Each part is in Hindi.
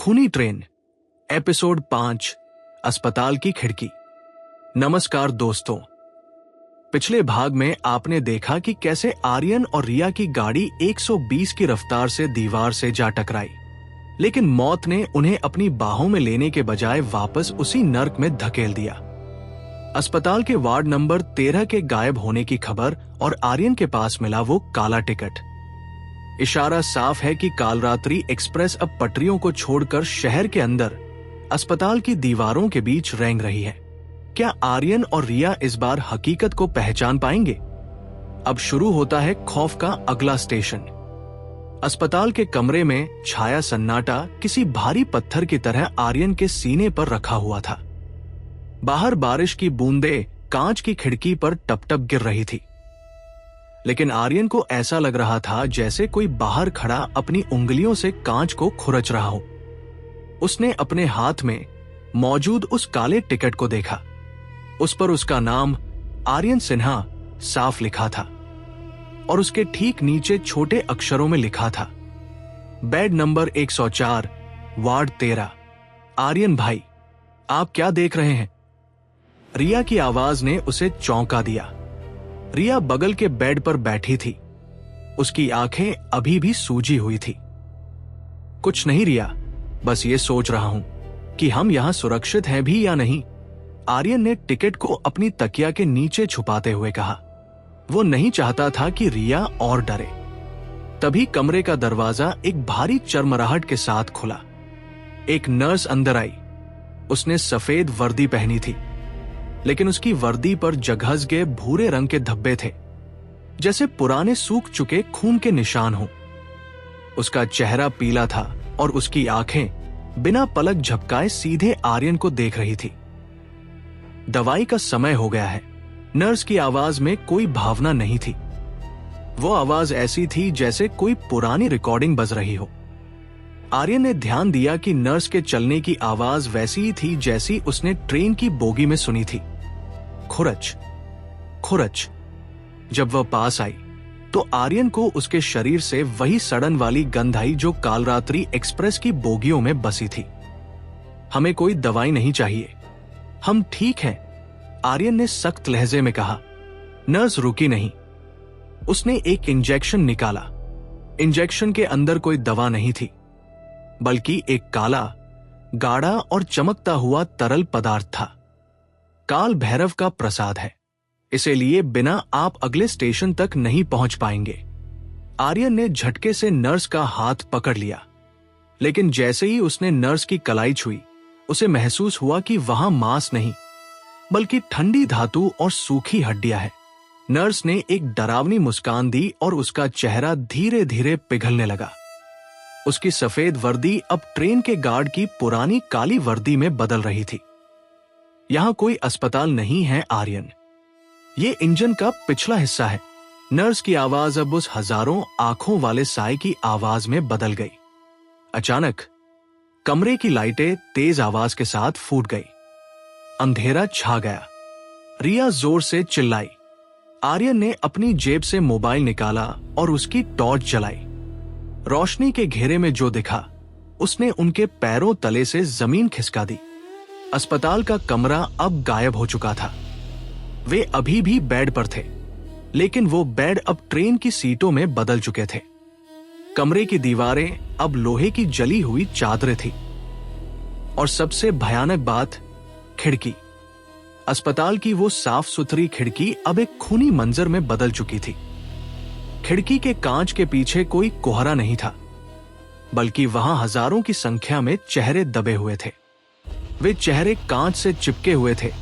खूनी ट्रेन, एपिसोड 5, अस्पताल की खिड़की। नमस्कार दोस्तों। पिछले भाग में आपने देखा कि कैसे आर्यन और रिया की गाड़ी 120 की रफ्तार से दीवार से जा टकराई, लेकिन मौत ने उन्हें अपनी बाहों में लेने के बजाय वापस उसी नर्क में धकेल दिया। अस्पताल के वार्ड नंबर 13 के गायब होने की खबर और आर्यन के पास मिला वो काला टिकट। इशारा साफ है कि कालरात्रि एक्सप्रेस अब पटरियों को छोड़कर शहर के अंदर अस्पताल की दीवारों के बीच रेंग रही है। क्या आर्यन और रिया इस बार हकीकत को पहचान पाएंगे? अब शुरू होता है खौफ का अगला स्टेशन। अस्पताल के कमरे में छाया सन्नाटा किसी भारी पत्थर की तरह आर्यन के सीने पर रखा हुआ था। बाहर बारिश की बूंदें कांच की खिड़की पर टप-टप गिर रही थी, लेकिन आर्यन को ऐसा लग रहा था जैसे कोई बाहर खड़ा अपनी उंगलियों से कांच को खुरच रहा हो। उसने अपने हाथ में मौजूद उस काले टिकट को देखा। उस पर उसका नाम आर्यन सिन्हा साफ लिखा था और उसके ठीक नीचे छोटे अक्षरों में लिखा था, बेड नंबर 104, वार्ड 13। आर्यन भाई, आप क्या देख रहे हैं? रिया की आवाज ने उसे चौंका दिया। रिया बगल के बेड पर बैठी थी। उसकी आंखें अभी भी सूजी हुई थी। कुछ नहीं रिया, बस ये सोच रहा हूं कि हम यहां सुरक्षित हैं भी या नहीं। आर्यन ने टिकट को अपनी तकिया के नीचे छुपाते हुए कहा। वो नहीं चाहता था कि रिया और डरे। तभी कमरे का दरवाजा एक भारी चरमराहट के साथ खुला। एक नर्स अंदर आई। उसने सफेद वर्दी पहनी थी, लेकिन उसकी वर्दी पर जगहजगे भूरे रंग के धब्बे थे, जैसे पुराने सूख चुके खून के निशान हों। उसका चेहरा पीला था और उसकी आंखें बिना पलक झपकाए सीधे आर्यन को देख रही थी। दवाई का समय हो गया है। नर्स की आवाज में कोई भावना नहीं थी। वो आवाज ऐसी थी जैसे कोई पुरानी रिकॉर्डिंग बज रही हो। आर्यन ने ध्यान दिया कि नर्स के चलने की आवाज वैसी ही थी जैसी उसने ट्रेन की बोगी में सुनी थी। खुरच खुरच। जब वह पास आई तो आर्यन को उसके शरीर से वही सड़न वाली गंध आई जो कालरात्रि एक्सप्रेस की बोगियों में बसी थी। हमें कोई दवाई नहीं चाहिए, हम ठीक हैं, आर्यन ने सख्त लहजे में कहा। नर्स रुकी नहीं। उसने एक इंजेक्शन निकाला। इंजेक्शन के अंदर कोई दवा नहीं थी, बल्कि एक काला, गाढ़ा और चमकता हुआ तरल पदार्थ था। काल भैरव का प्रसाद है, इसे लिए बिना आप अगले स्टेशन तक नहीं पहुंच पाएंगे। आर्यन ने झटके से नर्स का हाथ पकड़ लिया, लेकिन जैसे ही उसने नर्स की कलाई छुई, उसे महसूस हुआ कि वहां मांस नहीं, बल्कि ठंडी धातु और सूखी हड्डियां हैं। नर्स ने एक डरावनी मुस्कान दी और उसका चेहरा धीरे धीरे पिघलने लगा। उसकी सफेद वर्दी अब ट्रेन के गार्ड की पुरानी काली वर्दी में बदल रही थी। यहां कोई अस्पताल नहीं है आर्यन, ये इंजन का पिछला हिस्सा है। नर्स की आवाज अब उस हजारों आंखों वाले साए की आवाज में बदल गई। अचानक कमरे की लाइटें तेज आवाज के साथ फूट गई। अंधेरा छा गया। रिया जोर से चिल्लाई। आर्यन ने अपनी जेब से मोबाइल निकाला और उसकी टॉर्च जलाई। रोशनी के घेरे में जो दिखा, उसने उनके पैरों तले से जमीन खिसका दी। अस्पताल का कमरा अब गायब हो चुका था। वे अभी भी बेड पर थे, लेकिन वो बेड अब ट्रेन की सीटों में बदल चुके थे। कमरे की दीवारें अब लोहे की जली हुई चादरें थी। और सबसे भयानक बात, खिड़की। अस्पताल की वो साफ सुथरी खिड़की अब एक खूनी मंजर में बदल चुकी थी। खिड़की के कांच के पीछे कोई कोहरा नहीं था, बल्कि वहां हजारों की संख्या में चेहरे दबे हुए थे। वे चेहरे कांच से चिपके हुए थे,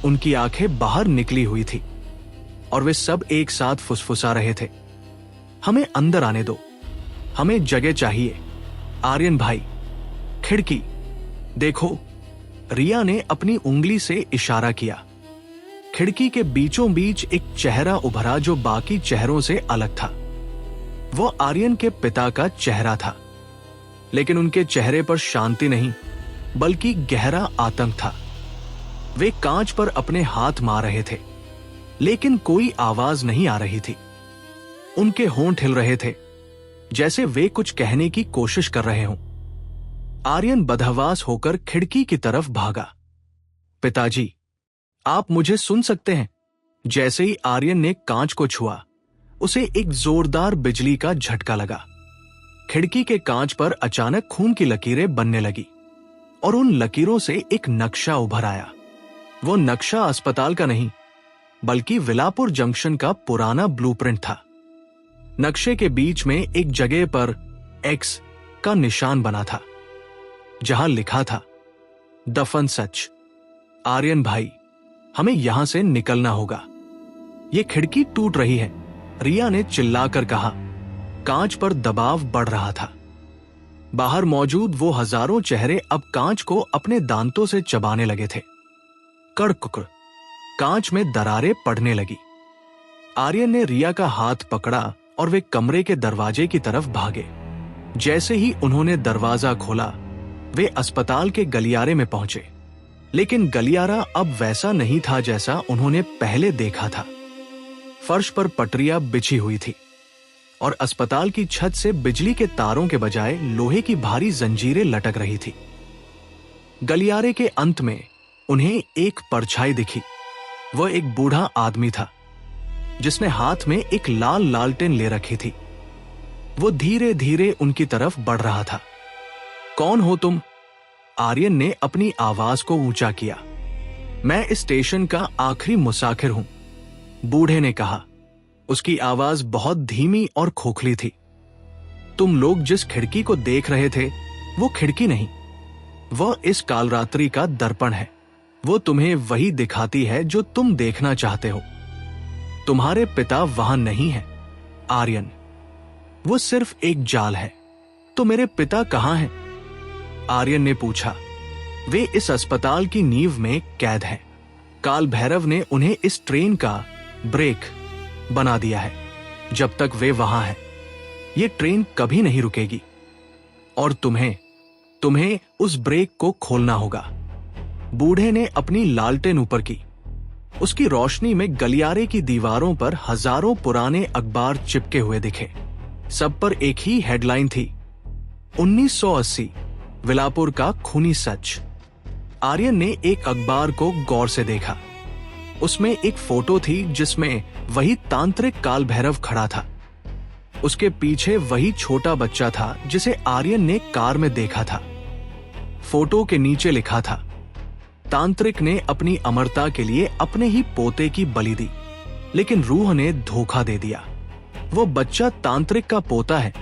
उनकी आंखें बाहर निकली हुई थी और वे सब एक साथ फुसफुसा रहे थे, हमें अंदर आने दो, हमें जगह चाहिए। आर्यन भाई, खिड़की देखो। रिया ने अपनी उंगली से इशारा किया। खिड़की के बीचों बीच एक चेहरा उभरा जो बाकी चेहरों से अलग था। वो आर्यन के पिता का चेहरा था, लेकिन उनके चेहरे पर शांति नहीं, बल्कि गहरा आतंक था। वे कांच पर अपने हाथ मार रहे थे, लेकिन कोई आवाज नहीं आ रही थी। उनके होंठ हिल रहे थे, जैसे वे कुछ कहने की कोशिश कर रहे हों। आर्यन बदहवास होकर खिड़की की तरफ भागा। पिताजी, आप मुझे सुन सकते हैं? जैसे ही आर्यन ने कांच को छुआ, उसे एक जोरदार बिजली का झटका लगा। खिड़की के कांच पर अचानक खून की लकीरें बनने लगी और उन लकीरों से एक नक्शा उभर आया। वो नक्शा अस्पताल का नहीं, बल्कि विलापुर जंक्शन का पुराना ब्लूप्रिंट था। नक्शे के बीच में एक जगह पर एक्स का निशान बना था, जहां लिखा था, दफन सच। आर्यन भाई, हमें यहां से निकलना होगा। ये खिड़की टूट रही है, रिया ने चिल्लाकर कहा। कांच पर दबाव बढ़ रहा था। बाहर मौजूद वो हजारों चेहरे अब कांच को अपने दांतों से चबाने लगे थे। कड़कुकड़, कांच में दरारें पड़ने लगी। आर्यन ने रिया का हाथ पकड़ा और वे कमरे के दरवाजे की तरफ भागे। जैसे ही उन्होंने दरवाजा खोला, वे अस्पताल के गलियारे में पहुंचे। लेकिन गलियारा अब वैसा नहीं था जैसा उन्होंने पहले देखा था। फर्श पर पटरियां बिछी हुई थी और अस्पताल की छत से बिजली के तारों के बजाय लोहे की भारी जंजीरें लटक रही थी। गलियारे के अंत में उन्हें एक परछाई दिखी। वह एक बूढ़ा आदमी था, जिसने हाथ में एक लाल लालटेन ले रखी थी। वो धीरे धीरे उनकी तरफ बढ़ रहा था। कौन हो तुम? आर्यन ने अपनी आवाज को ऊंचा किया। मैं इस स्टेशन का आखिरी मुसाफिर हूं, बूढ़े ने कहा। उसकी आवाज बहुत धीमी और खोखली थी। तुम लोग जिस खिड़की को देख रहे थे, वो खिड़की नहीं, वह इस कालरात्रि का दर्पण है। वो तुम्हें वही दिखाती है जो तुम देखना चाहते हो। तुम्हारे पिता वहां नहीं है, आर्यन। वो सिर्फ एक जाल है। तो मेरे पिता कहां हैं? आर्यन ने पूछा। वे इस अस्पताल की नींव में कैद हैं। काल भैरव ने उन्हें इस ट्रेन का ब्रेक बना दिया है। जब तक वे वहां हैं, ये ट्रेन कभी नहीं रुकेगी और तुम्हें उस ब्रेक को खोलना होगा। बूढ़े ने अपनी लालटेन ऊपर की। उसकी रोशनी में गलियारे की दीवारों पर हजारों पुराने अखबार चिपके हुए दिखे। सब पर एक ही हेडलाइन थी, 1980 विलापुर का खूनी सच। आर्यन ने एक अखबार को गौर से देखा। उसमें एक फोटो थी जिसमें वही तांत्रिक काल भैरव खड़ा था। उसके पीछे वही छोटा बच्चा था जिसे आर्यन ने कार में देखा था। फोटो के नीचे लिखा था, तांत्रिक ने अपनी अमरता के लिए अपने ही पोते की बलि दी, लेकिन रूह ने धोखा दे दिया। वो बच्चा तांत्रिक का पोता है?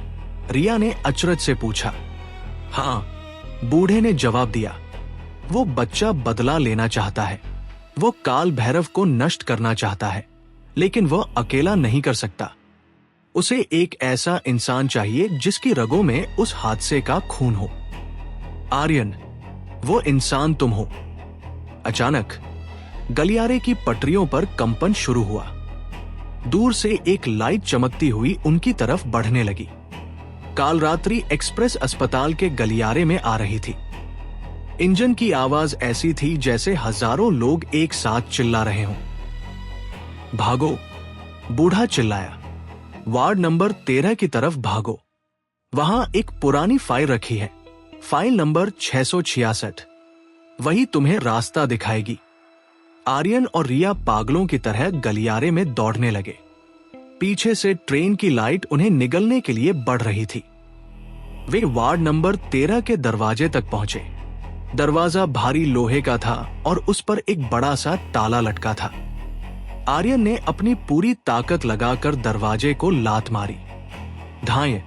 रिया ने अचरज से पूछा। हाँ, बूढ़े ने जवाब दिया। वो बच्चा बदला लेना चाहता है। वो काल भैरव को नष्ट करना चाहता है, लेकिन वह अकेला नहीं कर सकता। उसे एक ऐसा इंसान चाहिए जिसकी रगों में उस हादसे का खून हो। आर्यन, वो इंसान तुम हो। अचानक गलियारे की पटरियों पर कंपन शुरू हुआ। दूर से एक लाइट चमकती हुई उनकी तरफ बढ़ने लगी। कालरात्रि एक्सप्रेस अस्पताल के गलियारे में आ रही थी। इंजन की आवाज ऐसी थी जैसे हजारों लोग एक साथ चिल्ला रहे हों। भागो, बूढ़ा चिल्लाया। वार्ड नंबर 13 की तरफ भागो। वहां एक पुरानी फाइल रखी है, फाइल नंबर 666। वही तुम्हें रास्ता दिखाएगी। आर्यन और रिया पागलों की तरह गलियारे में दौड़ने लगे। पीछे से ट्रेन की लाइट उन्हें निगलने के लिए बढ़ रही थी। वे वार्ड नंबर 13 के दरवाजे तक पहुंचे। दरवाजा भारी लोहे का था और उस पर एक बड़ा सा ताला लटका था। आर्यन ने अपनी पूरी ताकत लगाकर दरवाजे को लात मारी। धाएं,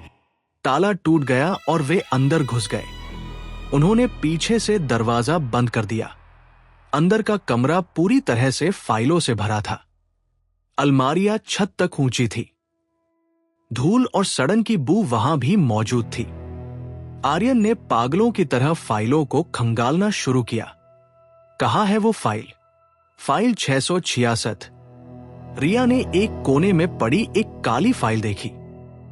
ताला टूट गया और वे अंदर घुस गए। उन्होंने पीछे से दरवाजा बंद कर दिया। अंदर का कमरा पूरी तरह से फाइलों से भरा था। अलमारियां छत तक ऊंची थी। धूल और सड़न की बू वहां भी मौजूद थी। आर्यन ने पागलों की तरह फाइलों को खंगालना शुरू किया। कहाँ है वो फाइल? फाइल 666। रिया ने एक कोने में पड़ी एक काली फाइल देखी।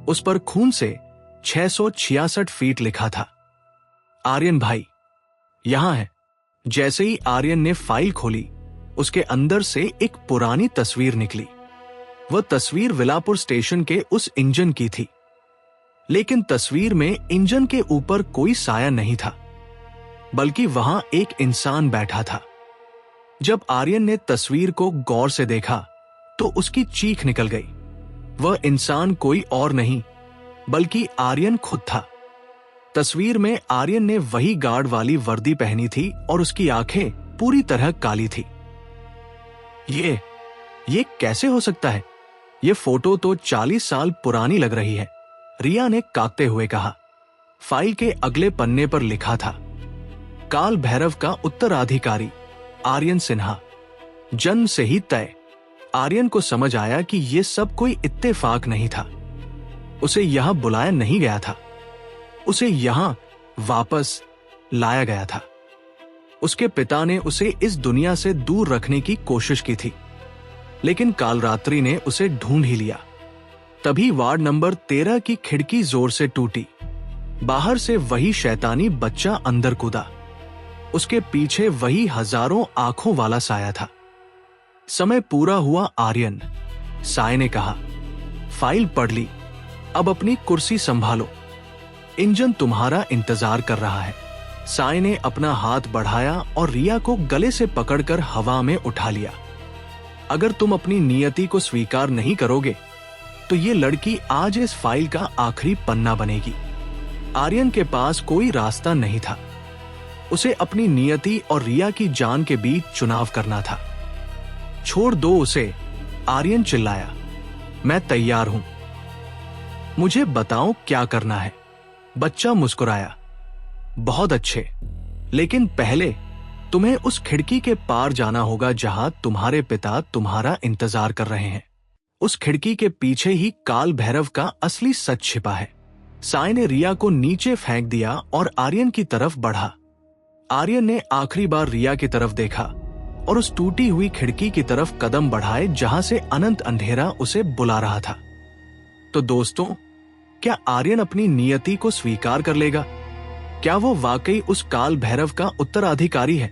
उस पर खून से 666 फीट लिखा था। आर्यन भाई, यहां है। जैसे ही आर्यन ने फाइल खोली, उसके अंदर से एक पुरानी तस्वीर निकली। वह तस्वीर विलापुर स्टेशन के उस इंजन की थी, लेकिन तस्वीर में इंजन के ऊपर कोई साया नहीं था। बल्कि वहां एक इंसान बैठा था। जब आर्यन ने तस्वीर को गौर से देखा तो उसकी चीख निकल गई। वह इंसान कोई और नहीं बल्कि आर्यन खुद था। तस्वीर में आर्यन ने वही गार्ड वाली वर्दी पहनी थी और उसकी आंखें पूरी तरह काली थी। ये कैसे हो सकता है? ये फोटो तो 40 साल पुरानी लग रही है, रिया ने कांपते हुए कहा। फाइल के अगले पन्ने पर लिखा था, काल भैरव का उत्तराधिकारी आर्यन सिन्हा, जन्म से ही तय। आर्यन को समझ आया कि यह सब कोई इत्तेफाक नहीं था। उसे यहां बुलाया नहीं गया था, उसे यहां वापस लाया गया था। उसके पिता ने उसे इस दुनिया से दूर रखने की कोशिश की थी, लेकिन कालरात्रि ने उसे ढूंढ ही लिया। तभी वार्ड नंबर 13 की खिड़की जोर से टूटी। बाहर से वही शैतानी बच्चा अंदर कूदा। उसके पीछे वही हजारों आंखों वाला साया था। समय पूरा हुआ आर्यन, साय ने कहा। फाइल पढ़ ली, अब अपनी कुर्सी संभालो, इंजन तुम्हारा इंतजार कर रहा है। साय ने अपना हाथ बढ़ाया और रिया को गले से पकड़कर हवा में उठा लिया। अगर तुम अपनी नियति को स्वीकार नहीं करोगे तो ये लड़की आज इस फाइल का आखिरी पन्ना बनेगी। आर्यन के पास कोई रास्ता नहीं था। उसे अपनी नियति और रिया की जान के बीच चुनाव करना था। छोड़ दो उसे, आर्यन चिल्लाया। मैं तैयार हूं, मुझे बताओ क्या करना है। बच्चा मुस्कुराया। बहुत अच्छे, लेकिन पहले तुम्हें उस खिड़की के पार जाना होगा जहां तुम्हारे पिता तुम्हारा इंतजार कर रहे हैं। उस खिड़की के पीछे ही काल भैरव का असली सच छिपा है। साय ने रिया को नीचे फेंक दिया और आर्यन की तरफ बढ़ा। आर्यन ने आखिरी बार रिया की तरफ देखा और उस टूटी हुई खिड़की की तरफ कदम बढ़ाए जहां से अनंत अंधेरा उसे बुला रहा था। तो दोस्तों, क्या आर्यन अपनी नियति को स्वीकार कर लेगा? क्या वो वाकई उस काल भैरव का उत्तराधिकारी है?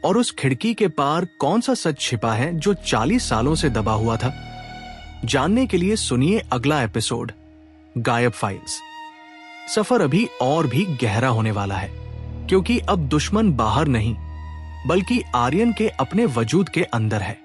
और उस खिड़की के पार कौन सा सच छिपा है जो 40 सालों से दबा हुआ था? जानने के लिए सुनिए अगला एपिसोड, गायब फाइल्स। सफर अभी और भी गहरा होने वाला है, क्योंकि अब दुश्मन बाहर नहीं बल्कि आर्यन के अपने वजूद के अंदर है।